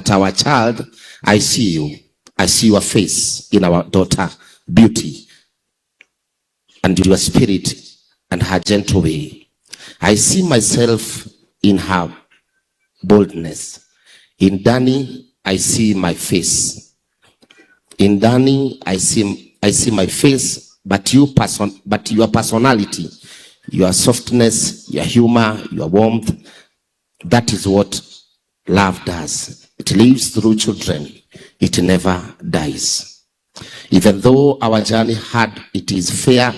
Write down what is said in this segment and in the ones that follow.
But our child, I see you. I see your face in our daughter, Beauty, and your spirit and her gentle way. I see myself in her boldness. In Danny, I see my face. In Danny, I see my face, but your personality, your softness, your humor, your warmth, that is what love does. It lives through children. It never dies. Even though our journey had its fair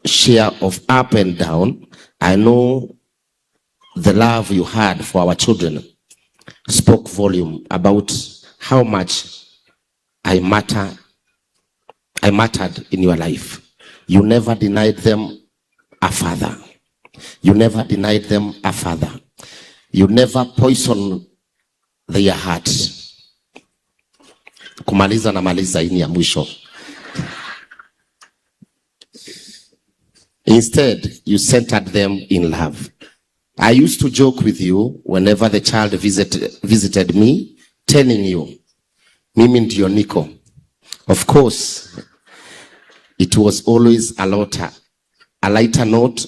share of up and down, I know the love you had for our children spoke volume about how much I mattered in your life. You never denied them a father. You never denied them a father. You never poisoned their heart. Kumaliza na maliza ini ya mwisho. Instead, you centered them in love. I used to joke with you whenever the child visited me, telling you, Mimi ndio niko. Of course, it was always a lighter note,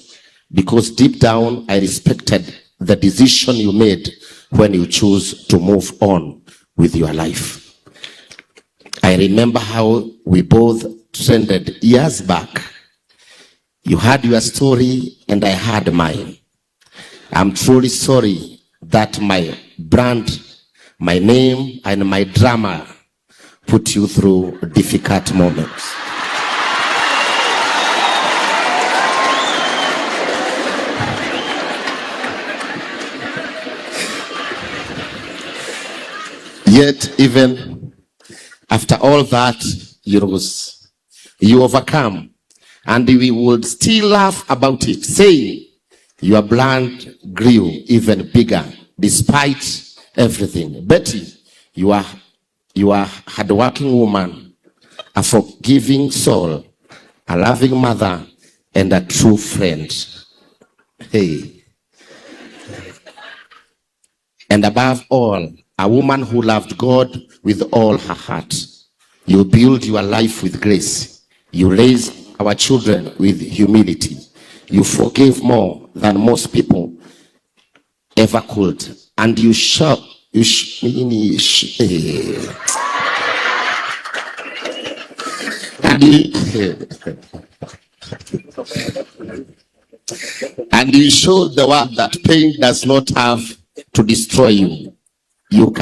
because deep down I respected the decision you made when you chose to move on with your life. I remember how we both trended years back. You had your story and I had mine. I'm truly sorry that my brand, my name, and my drama put you through difficult moments. Yet, even after all that, you overcome, and we would still laugh about it, saying your brand grew even bigger despite everything. Betty, you are a hardworking woman, a forgiving soul, a loving mother, and a true friend. Hey. And above all, a woman who loved God with all her heart. You build your life with grace. You raise our children with humility. You forgive more than most people ever could. And you show, and you show the world that pain does not have to destroy you. You can